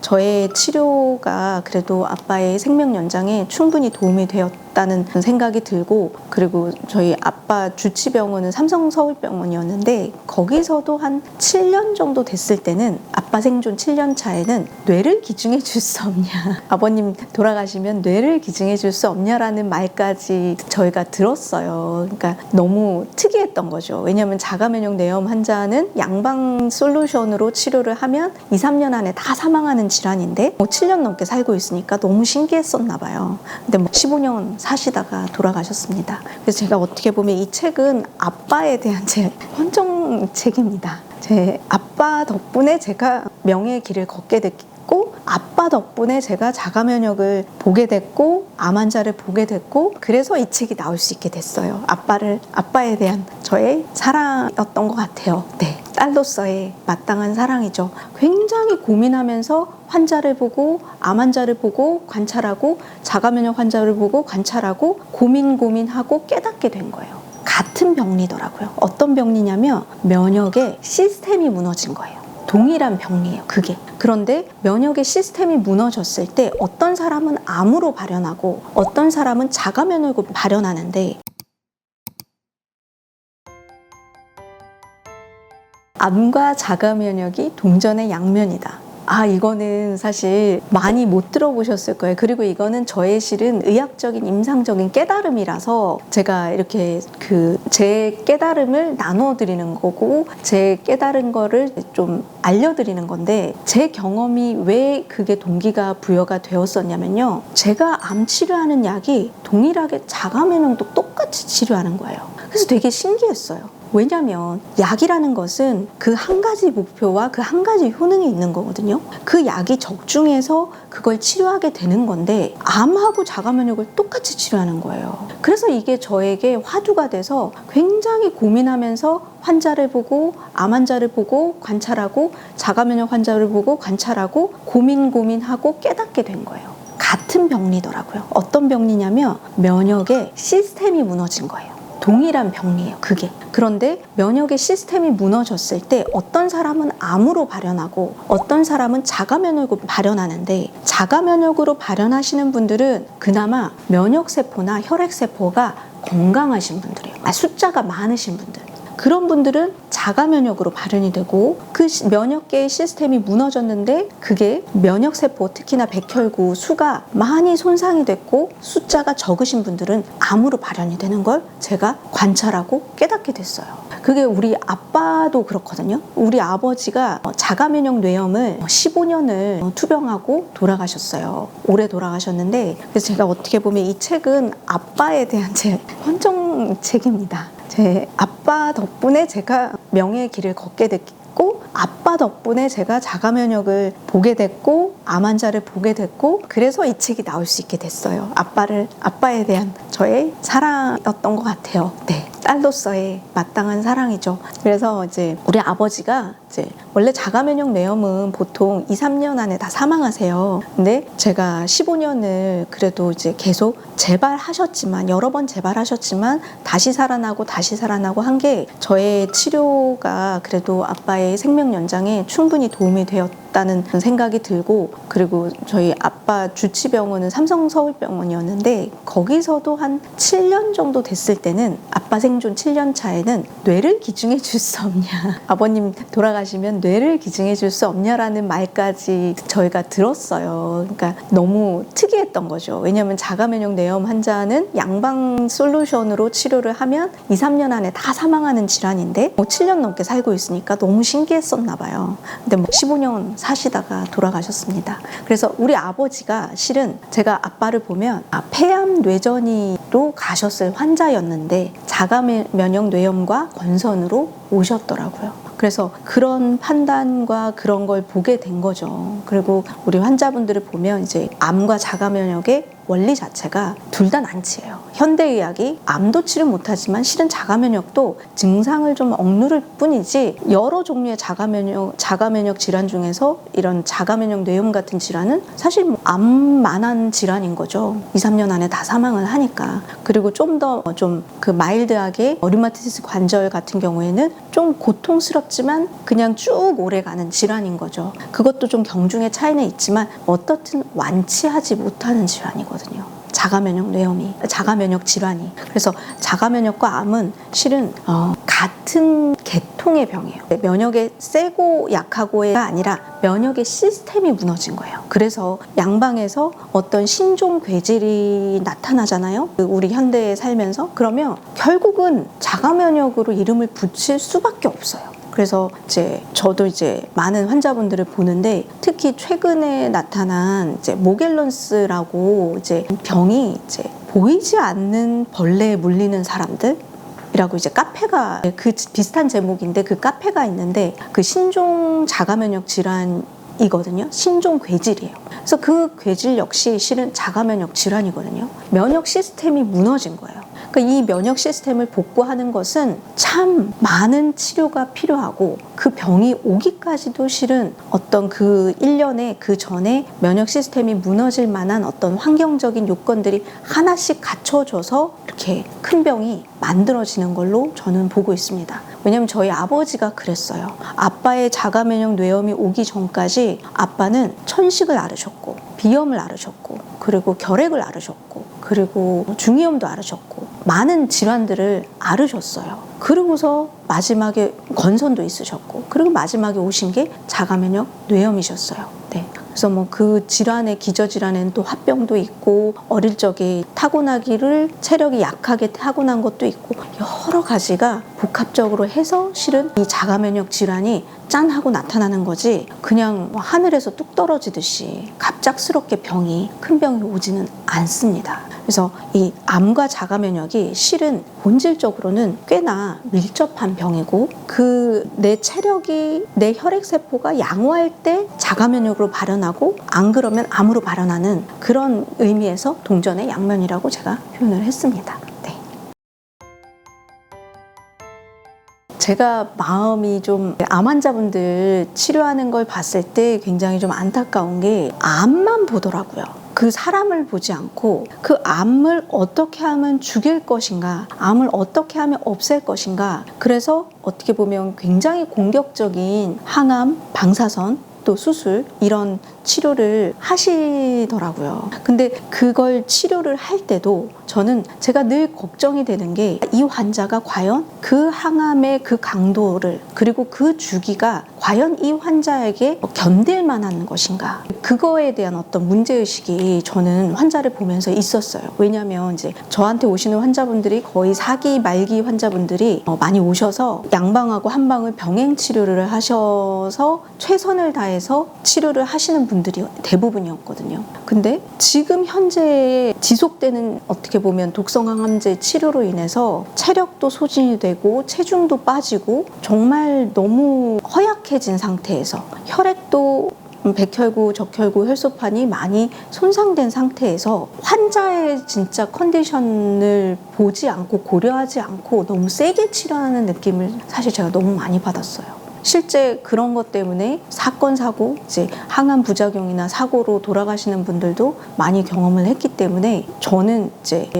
저의 치료가 그래도 아빠의 생명 연장에 충분히 도움이 되었다는 생각이 들고, 그리고 저희 아빠 주치병원은 삼성서울병원이었는데 거기서도 한 7년 정도 됐을 때는 아빠 생존 7년 차에는 뇌를 기증해 줄 수 없냐, 아버님 돌아가시면 뇌를 기증해 줄 수 없냐라는 말까지 저희가 들었어요. 그러니까 너무 특이했던 거죠. 왜냐하면 자가면역 뇌염 환자는 양방 솔루션으로 치료를 하면 2, 3년 안에 다 사망하는 질환인데 7년 넘게 살고 있으니까 너무 신기했었나 봐요. 근데 15년 사시다가 돌아가셨습니다. 그래서 제가 어떻게 보면 이 책은 아빠에 대한 제 헌정책입니다. 제 아빠 덕분에 제가 명예의 길을 걷게 됐고, 아빠 덕분에 제가 자가면역을 보게 됐고, 암 환자를 보게 됐고, 그래서 이 책이 나올 수 있게 됐어요. 아빠에 대한 저의 사랑이었던 것 같아요. 네, 딸로서의 마땅한 사랑이죠. 굉장히 고민하면서 환자를 보고, 암 환자를 보고 관찰하고, 자가면역 환자를 보고 관찰하고, 고민하고 깨닫게 된 거예요. 같은 병리더라고요. 어떤 병리냐면 면역의 시스템이 무너진 거예요. 동일한 병리예요, 그게. 그런데 면역의 시스템이 무너졌을 때 어떤 사람은 암으로 발현하고 어떤 사람은 자가면역으로 발현하는데, 암과 자가면역이 동전의 양면이다. 이거는 사실 많이 못 들어보셨을 거예요. 그리고 이거는 저의 실은 의학적인 임상적인 깨달음이라서 제가 이렇게 제 깨달음을 나눠드리는 거고, 제 깨달은 거를 좀 알려드리는 건데, 제 경험이 왜 그게 동기가 부여가 되었었냐면요, 제가 암 치료하는 약이 동일하게 자가면역도 똑같이 치료하는 거예요. 그래서 되게 신기했어요. 왜냐면 약이라는 것은 그 한 가지 목표와 그 한 가지 효능이 있는 거거든요. 그 약이 적중해서 그걸 치료하게 되는 건데 암하고 자가면역을 똑같이 치료하는 거예요. 그래서 이게 저에게 화두가 돼서 굉장히 고민하면서 환자를 보고, 암 환자를 보고 관찰하고, 자가면역 환자를 보고 관찰하고, 고민하고 깨닫게 된 거예요. 같은 병리더라고요. 어떤 병리냐면 면역의 시스템이 무너진 거예요. 동일한 병리예요, 그게. 그런데 면역의 시스템이 무너졌을 때 어떤 사람은 암으로 발현하고 어떤 사람은 자가면역으로 발현하는데, 자가면역으로 발현하시는 분들은 그나마 면역세포나 혈액세포가 건강하신 분들이에요. 숫자가 많으신 분들. 그런 분들은 자가면역으로 발현이 되고, 그 면역계의 시스템이 무너졌는데 그게 면역세포, 특히나 백혈구 수가 많이 손상이 됐고 숫자가 적으신 분들은 암으로 발현이 되는 걸 제가 관찰하고 깨닫게 됐어요. 그게 우리 아빠도 그렇거든요. 우리 아버지가 자가면역 뇌염을 15년을 투병하고 돌아가셨어요. 올해 돌아가셨는데, 그래서 제가 어떻게 보면 이 책은 아빠에 대한 제 헌정책입니다. 제 아빠 덕분에 제가 명예의 길을 걷게 됐고, 아빠 덕분에 제가 자가면역을 보게 됐고, 암 환자를 보게 됐고, 그래서 이 책이 나올 수 있게 됐어요. 아빠에 대한 저의 사랑이었던 것 같아요. 네, 딸로서의 마땅한 사랑이죠. 그래서 이제 우리 아버지가 원래 자가면역 뇌염은 보통 2, 3년 안에 다 사망하세요. 근데 제가 15년을 그래도 이제 계속 재발하셨지만, 여러 번 재발하셨지만 다시 살아나고 한 게 저의 치료가 그래도 아빠의 생명 연장에 충분히 도움이 되었다는 생각이 들고, 그리고 저희 아빠 주치병원은 삼성서울병원이었는데 거기서도 한 7년 정도 됐을 때는 아빠 생존 7년 차에는 뇌를 기증해 줄 수 없냐, 아버님 돌아가시면 뇌를 기증해 줄 수 없냐라는 말까지 저희가 들었어요. 그러니까 너무 특이했던 거죠. 왜냐하면 자가면역 뇌염 환자는 양방 솔루션으로 치료를 하면 2, 3년 안에 다 사망하는 질환인데 7년 넘게 살고 있으니까 너무 신기했었나 봐요. 근데 15년 사시다가 돌아가셨습니다. 그래서 우리 아버지가 실은 제가 아빠를 보면 폐암 뇌전이로 가셨을 환자였는데 자가면역 뇌염과 권선으로 오셨더라고요. 그래서 그런 판단과 그런 걸 보게 된 거죠. 그리고 우리 환자분들을 보면 이제 암과 자가면역의 원리 자체가 둘 다 난치예요. 현대의학이 암도 치료 못하지만 실은 자가면역도 증상을 좀 억누를 뿐이지 여러 종류의 자가면역 질환 중에서 이런 자가면역 뇌염 같은 질환은 사실 뭐 암만한 질환인 거죠. 2, 3년 안에 다 사망을 하니까. 그리고 좀 더 좀 그 마일드하게 류마티스 관절 같은 경우에는 좀 고통스럽지만 그냥 쭉 오래가는 질환인 거죠. 그것도 좀 경중의 차이는 있지만 어떻든 완치하지 못하는 질환이거든요. 자가면역 뇌염이, 자가면역 질환이. 그래서 자가면역과 암은 실은 같은 계통의 병이에요. 면역의 세고 약하고가 아니라 면역의 시스템이 무너진 거예요. 그래서 양방에서 어떤 신종 괴질이 나타나잖아요. 우리 현대에 살면서. 그러면 결국은 자가면역으로 이름을 붙일 수밖에 없어요. 그래서 저도 많은 환자분들을 보는데 특히 최근에 나타난 모겔런스라고 병이 보이지 않는 벌레에 물리는 사람들 이라고 카페가 그 비슷한 제목인데 그 카페가 있는데 그 신종 자가면역 질환이거든요. 신종 괴질이에요. 그래서 그 괴질 역시 실은 자가면역 질환이거든요. 면역 시스템이 무너진 거예요. 그러니까 이 면역 시스템을 복구하는 것은 참 많은 치료가 필요하고 그 병이 오기까지도 실은 어떤 그 일련의 그 전에 면역 시스템이 무너질 만한 어떤 환경적인 요건들이 하나씩 갖춰져서 이렇게 큰 병이 만들어지는 걸로 저는 보고 있습니다. 왜냐하면 저희 아버지가 그랬어요. 아빠의 자가면역 뇌염이 오기 전까지 아빠는 천식을 앓으셨고 비염을 앓으셨고 그리고 결핵을 앓으셨고 그리고 중이염도 앓으셨고 많은 질환들을 앓으셨어요. 그러고서 마지막에 건선도 있으셨고 그리고 마지막에 오신 게 자가면역 뇌염이셨어요. 네. 그래서 뭐 그 질환의 기저질환에는 또 화병도 있고 어릴 적에 타고나기를 체력이 약하게 타고난 것도 있고 여러 가지가 복합적으로 해서 실은 이 자가면역 질환이 짠 하고 나타나는 거지 그냥 하늘에서 뚝 떨어지듯이 갑작스럽게 큰 병이 오지는 않습니다. 그래서 이 암과 자가면역이 실은 본질적으로는 꽤나 밀접한 병이고 내 체력이 내 혈액세포가 양호할 때 자가면역으로 발현하고 안 그러면 암으로 발현하는 그런 의미에서 동전의 양면이라고 제가 표현을 했습니다. 네. 제가 마음이 좀 암 환자분들 치료하는 걸 봤을 때 굉장히 좀 안타까운 게 암만 보더라고요. 그 사람을 보지 않고 그 암을 어떻게 하면 죽일 것인가, 암을 어떻게 하면 없앨 것인가. 그래서 어떻게 보면 굉장히 공격적인 항암, 방사선, 또 수술 이런 치료를 하시더라고요. 근데 그걸 치료를 할 때도 제가 늘 걱정이 되는 게 이 환자가 과연 그 항암의 그 강도를 그리고 그 주기가 과연 이 환자에게 견딜 만한 것인가 그거에 대한 어떤 문제의식이 저는 환자를 보면서 있었어요. 왜냐하면 저한테 오시는 환자분들이 거의 4기 말기 환자분들이 많이 오셔서 양방하고 한방을 병행 치료를 하셔서 최선을 다해서 치료를 하시는 분들이 대부분이었거든요. 근데 지금 현재 지속되는 어떻게 보면 독성항암제 치료로 인해서 체력도 소진이 되고 체중도 빠지고 정말 너무 허약해진 상태에서 혈액도 백혈구, 적혈구, 혈소판이 많이 손상된 상태에서 환자의 진짜 컨디션을 보지 않고 고려하지 않고 너무 세게 치료하는 느낌을 사실 제가 너무 많이 받았어요. 실제 그런 것 때문에 사건, 사고, 항암 부작용이나 사고로 돌아가시는 분들도 많이 경험을 했기 때문에 저는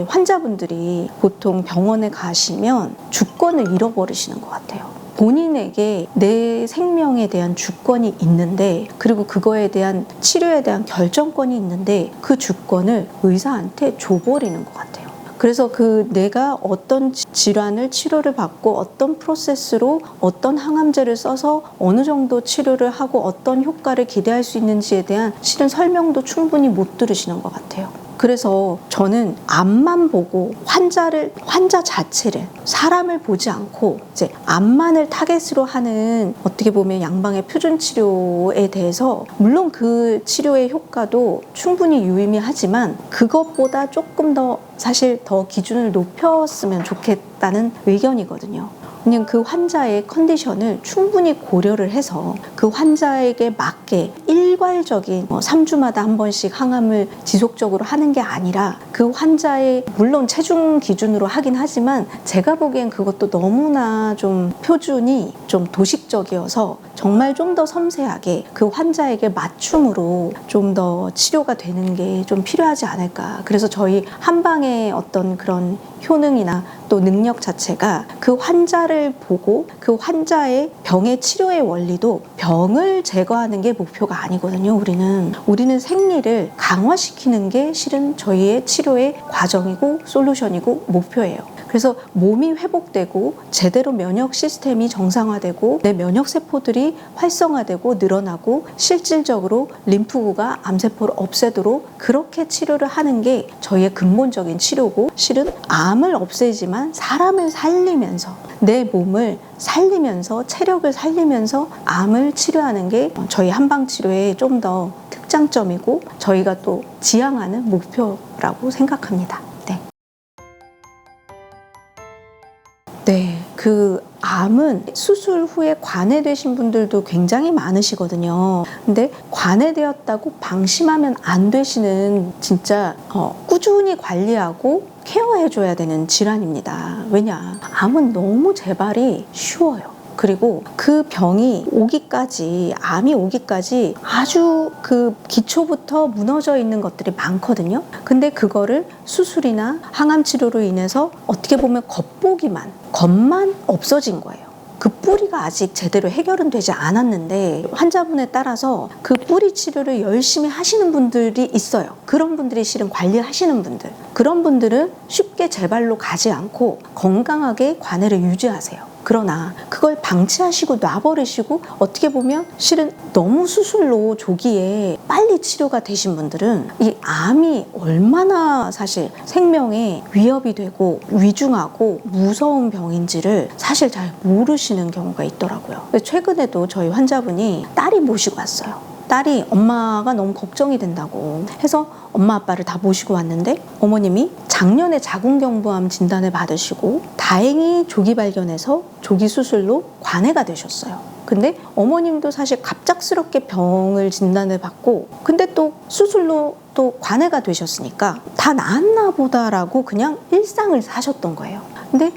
환자분들이 보통 병원에 가시면 주권을 잃어버리시는 것 같아요. 본인에게 내 생명에 대한 주권이 있는데 그리고 그거에 대한 치료에 대한 결정권이 있는데 그 주권을 의사한테 줘버리는 것 같아요. 그래서 내가 어떤 질환을 치료를 받고 어떤 프로세스로 어떤 항암제를 써서 어느 정도 치료를 하고 어떤 효과를 기대할 수 있는지에 대한 실은 설명도 충분히 못 들으시는 것 같아요. 그래서 저는 암만 보고 환자 자체를 사람을 보지 않고 암만을 타겟으로 하는 어떻게 보면 양방의 표준 치료에 대해서 물론 그 치료의 효과도 충분히 유의미하지만 그것보다 조금 더 사실 더 기준을 높였으면 좋겠다는 의견이거든요. 그냥 그 환자의 컨디션을 충분히 고려를 해서 그 환자에게 맞게 일괄적인 3주마다 한 번씩 항암을 지속적으로 하는 게 아니라 그 환자의 물론 체중 기준으로 하긴 하지만 제가 보기엔 그것도 너무나 좀 표준이 좀 도식적이어서 정말 좀 더 섬세하게 그 환자에게 맞춤으로 좀 더 치료가 되는 게 좀 필요하지 않을까. 그래서 저희 한방의 어떤 그런 효능이나 또 능력 자체가 그 환자를 보고 그 환자의 병의 치료의 원리도 병을 제거하는 게 목표가 아니거든요. 우리는 생리를 강화시키는 게 실은 저희의 치료의 과정이고 솔루션이고 목표예요. 그래서 몸이 회복되고 제대로 면역 시스템이 정상화되고 내 면역 세포들이 활성화되고 늘어나고 실질적으로 림프구가 암세포를 없애도록 그렇게 치료를 하는 게 저희의 근본적인 치료고 실은 암을 없애지만 사람을 살리면서 내 몸을 살리면서 체력을 살리면서 암을 치료하는 게 저희 한방치료의 좀 더 특장점이고 저희가 또 지향하는 목표라고 생각합니다. 네, 그 암은 수술 후에 관해되신 분들도 굉장히 많으시거든요. 근데 관해되었다고 방심하면 안 되시는 진짜 꾸준히 관리하고 케어해줘야 되는 질환입니다. 왜냐? 암은 너무 재발이 쉬워요. 그리고 그 병이 오기까지, 암이 오기까지 아주 그 기초부터 무너져 있는 것들이 많거든요. 근데 그거를 수술이나 항암 치료로 인해서 어떻게 보면 겉만 없어진 거예요. 그 뿌리가 아직 제대로 해결은 되지 않았는데 환자분에 따라서 그 뿌리 치료를 열심히 하시는 분들이 있어요. 그런 분들이 실은 관리하시는 분들. 그런 분들은 쉽게 재발로 가지 않고 건강하게 관해를 유지하세요. 그러나 그걸 방치하시고 놔버리시고 어떻게 보면 실은 너무 수술로 조기에 빨리 치료가 되신 분들은 이 암이 얼마나 사실 생명에 위협이 되고 위중하고 무서운 병인지를 사실 잘 모르시는 경우가 있더라고요. 최근에도 저희 환자분이 딸이 모시고 왔어요. 딸이 엄마가 너무 걱정이 된다고 해서 엄마 아빠를 다 모시고 왔는데 어머님이 작년에 자궁경부암 진단을 받으시고 다행히 조기 발견해서 조기 수술로 관해가 되셨어요. 근데 어머님도 사실 갑작스럽게 병을 진단을 받고 근데 또 수술로 또 관해가 되셨으니까 다 나았나 보다라고 그냥 일상을 사셨던 거예요. 근데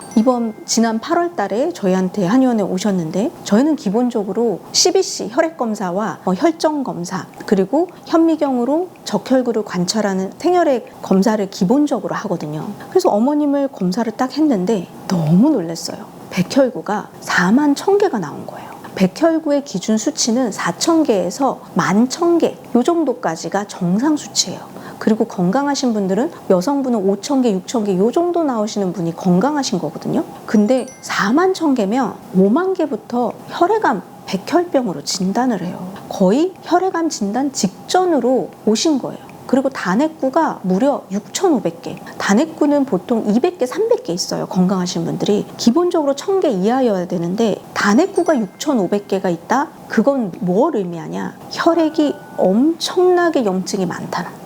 지난 8월 달에 저희한테 한의원에 오셨는데 저희는 기본적으로 CBC 혈액검사와 혈정검사 그리고 현미경으로 적혈구를 관찰하는 생혈액 검사를 기본적으로 하거든요. 그래서 어머님을 검사를 딱 했는데 너무 놀랐어요. 백혈구가 4만 1,000개가 나온 거예요. 백혈구의 기준 수치는 4,000개에서 11,000개 요 정도까지가 정상 수치예요. 그리고 건강하신 분들은 여성분은 5,000개, 6,000개 요 정도 나오시는 분이 건강하신 거거든요. 근데 4만 1,000개면 5만 개부터 혈액암, 백혈병으로 진단을 해요. 거의 혈액암 진단 직전으로 오신 거예요. 그리고 단핵구가 무려 6,500개. 단핵구는 보통 200개, 300개 있어요. 건강하신 분들이. 기본적으로 1,000개 이하여야 되는데 단핵구가 6,500개가 있다? 그건 뭘 의미하냐? 혈액이 엄청나게 염증이 많다는.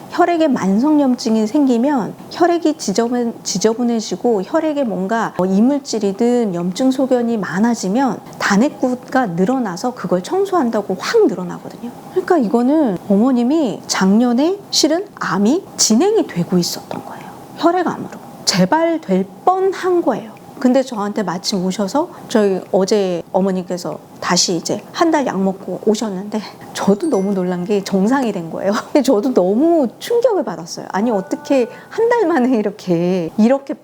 혈액에 만성염증이 생기면 혈액이 지저분해지고 혈액에 뭔가 이물질이든 염증 소견이 많아지면 단핵구가 늘어나서 그걸 청소한다고 확 늘어나거든요. 그러니까 이거는 어머님이 작년에 실은 암이 진행이 되고 있었던 거예요. 혈액암으로. 재발될 뻔한 거예요. 근데 저한테 마침 오셔서 저희 어제 어머니께서 다시 이제 한 달 약 먹고 오셨는데 저도 너무 놀란 게 정상이 된 거예요. 근데 저도 너무 충격을 받았어요. 아니 어떻게 한 달 만에 이렇게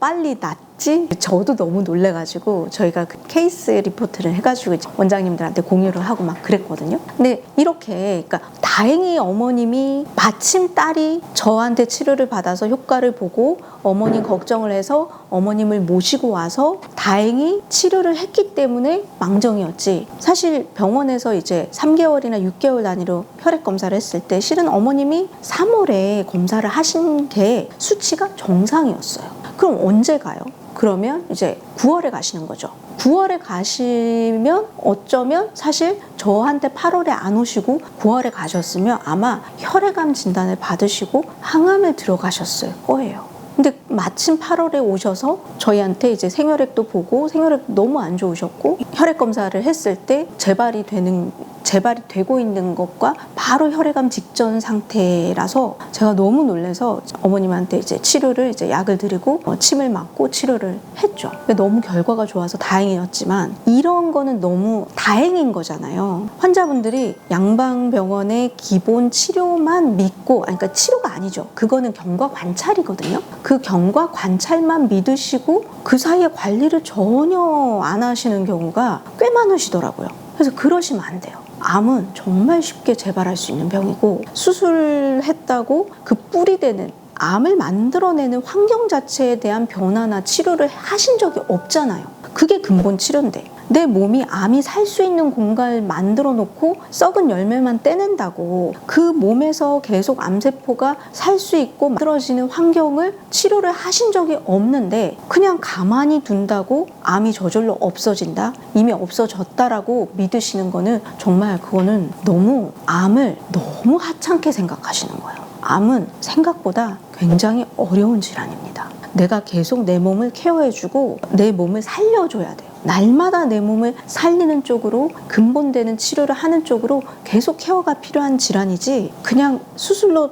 빨리 낫지? 저도 너무 놀래가지고 저희가 그 케이스 리포트를 해가지고 원장님들한테 공유를 하고 막 그랬거든요. 근데 이렇게 그러니까 다행히 어머님이 마침 딸이 저한테 치료를 받아서 효과를 보고 어머니 걱정을 해서 어머님을 모시고 와서 다행히 치료를 했기 때문에 망정이었지. 사실 병원에서 이제 3개월이나 6개월 단위로 혈액 검사를 했을 때 실은 어머님이 3월에 검사를 하신 게 수치가 정상이었어요. 그럼 언제 가요? 그러면 이제 9월에 가시는 거죠. 9월에 가시면 어쩌면 사실 저한테 8월에 안 오시고 9월에 가셨으면 아마 혈액암 진단을 받으시고 항암을 들어가셨을 거예요. 근데 마침 8월에 오셔서 저희한테 이제 생혈액도 보고 생혈액 너무 안 좋으셨고 혈액 검사를 했을 때 재발이 되고 있는 것과 바로 혈액암 직전 상태라서 제가 너무 놀라서 어머님한테 이제 치료를 이제 약을 드리고 침을 맞고 치료를 했죠. 너무 결과가 좋아서 다행이었지만 이런 거는 너무 다행인 거잖아요. 환자분들이 양방병원의 기본 치료만 믿고, 그러니까 치료가 아니죠. 그거는 경과 관찰이거든요. 그 경과 관찰만 믿으시고 그 사이에 관리를 전혀 안 하시는 경우가 꽤 많으시더라고요. 그래서 그러시면 안 돼요. 암은 정말 쉽게 재발할 수 있는 병이고, 수술했다고 그 뿌리되는 암을 만들어내는 환경 자체에 대한 변화나 치료를 하신 적이 없잖아요. 그게 근본 치료인데 내 몸이 암이 살 수 있는 공간을 만들어 놓고 썩은 열매만 떼낸다고 그 몸에서 계속 암세포가 살 수 있고 만들어지는 환경을 치료를 하신 적이 없는데 그냥 가만히 둔다고 암이 저절로 없어진다? 이미 없어졌다라고 믿으시는 거는 정말 그거는 너무 암을 너무 하찮게 생각하시는 거예요. 암은 생각보다 굉장히 어려운 질환입니다. 내가 계속 내 몸을 케어해주고 내 몸을 살려줘야 돼요. 날마다 내 몸을 살리는 쪽으로 근본되는 치료를 하는 쪽으로 계속 케어가 필요한 질환이지 그냥 수술로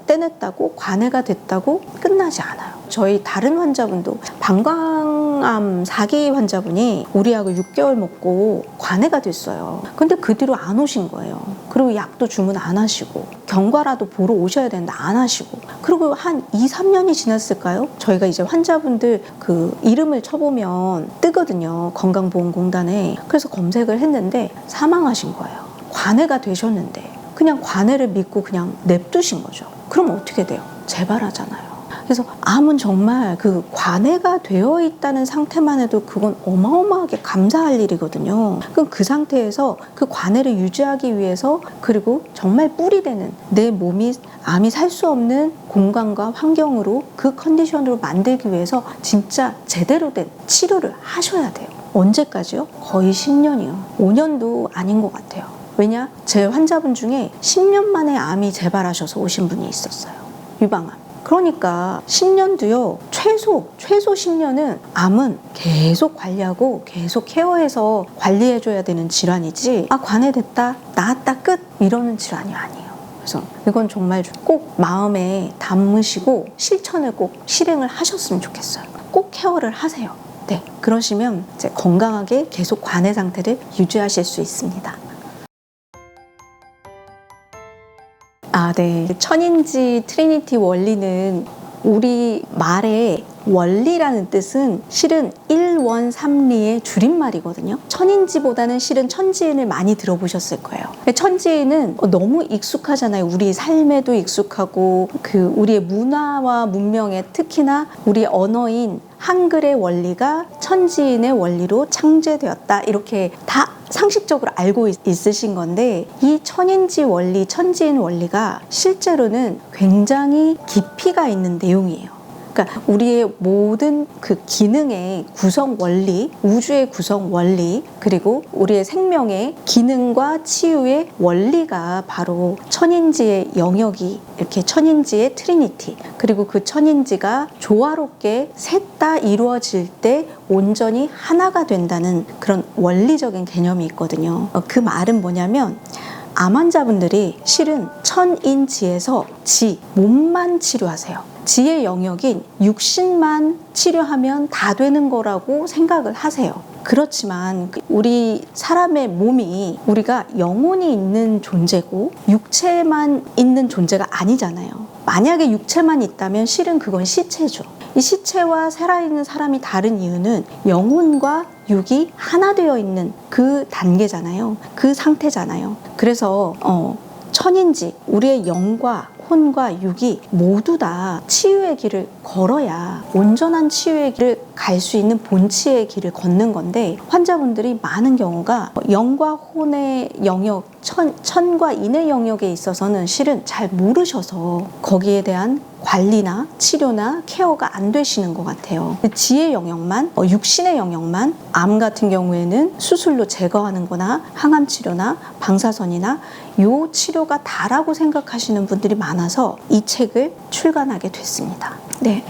떼냈다고 관해가 됐다고 끝나지 않아요. 저희 다른 환자분도 방광암 4기 환자분이 우리 약을 6개월 먹고 관해가 됐어요. 근데 그 뒤로 안 오신 거예요. 그리고 약도 주문 안 하시고 경과라도 보러 오셔야 되는데 안 하시고, 그리고 한 2, 3년이 지났을까요? 저희가 이제 환자분들 그 이름을 쳐보면 뜨거든요. 건강보험공단에. 그래서 검색을 했는데 사망하신 거예요. 관해가 되셨는데 그냥 관해를 믿고 그냥 냅두신 거죠. 그럼 어떻게 돼요? 재발하잖아요. 그래서 암은 정말 그 관해가 되어 있다는 상태만 해도 그건 어마어마하게 감사할 일이거든요. 그럼 그 상태에서 그 관해를 유지하기 위해서, 그리고 정말 뿌리되는 내 몸이 암이 살 수 없는 공간과 환경으로 그 컨디션으로 만들기 위해서 진짜 제대로 된 치료를 하셔야 돼요. 언제까지요? 거의 10년이요. 5년도 아닌 것 같아요. 왜냐? 제 환자분 중에 10년 만에 암이 재발하셔서 오신 분이 있었어요. 유방암. 그러니까 10년도요. 최소 10년은 암은 계속 관리하고 계속 케어해서 관리해줘야 되는 질환이지, 관해됐다, 나았다, 끝 이러는 질환이 아니에요. 그래서 이건 정말 꼭 마음에 담으시고 실천을 꼭 실행을 하셨으면 좋겠어요. 꼭 케어를 하세요. 네, 그러시면 이제 건강하게 계속 관해 상태를 유지하실 수 있습니다. 네. 천인지 트리니티 원리는 우리 말의 원리라는 뜻은 실은 일원삼리의 줄임말이거든요. 천인지보다는 실은 천지인을 많이 들어보셨을 거예요. 천지인은 너무 익숙하잖아요. 우리 삶에도 익숙하고 우리의 문화와 문명에, 특히나 우리 언어인 한글의 원리가 천지인의 원리로 창제되었다, 이렇게 다 상식적으로 알고 있으신 건데, 이 천인지 원리, 천지인 원리가 실제로는 굉장히 깊이가 있는 내용이에요. 그러니까 우리의 모든 그 기능의 구성 원리, 우주의 구성 원리, 그리고 우리의 생명의 기능과 치유의 원리가 바로 천인지의 영역이, 이렇게 천인지의 트리니티, 그리고 그 천인지가 조화롭게 셋 다 이루어질 때 온전히 하나가 된다는 그런 원리적인 개념이 있거든요. 그 말은 뭐냐면, 암 환자분들이 실은 천인지에서 몸만 치료하세요. 지의 영역인 육신만 치료하면 다 되는 거라고 생각을 하세요. 그렇지만 우리 사람의 몸이, 우리가 영혼이 있는 존재고 육체만 있는 존재가 아니잖아요. 만약에 육체만 있다면 실은 그건 시체죠. 이 시체와 살아있는 사람이 다른 이유는 영혼과 육이 하나 되어 있는 그 단계잖아요. 그 상태잖아요. 그래서 천인지, 우리의 영과 혼과 육이 모두 다 치유의 길을 걸어야 온전한 치유의 길을 갈 수 있는 본치의 길을 걷는 건데, 환자분들이 많은 경우가 영과 혼의 영역, 천과 인의 영역에 있어서는 실은 잘 모르셔서 거기에 대한 관리나 치료나 케어가 안 되시는 것 같아요. 지의 영역만, 육신의 영역만, 암 같은 경우에는 수술로 제거하는 거나 항암 치료나 방사선이나 요 치료가 다라고 생각하시는 분들이 많아서 이 책을 출간하게 됐습니다. 네.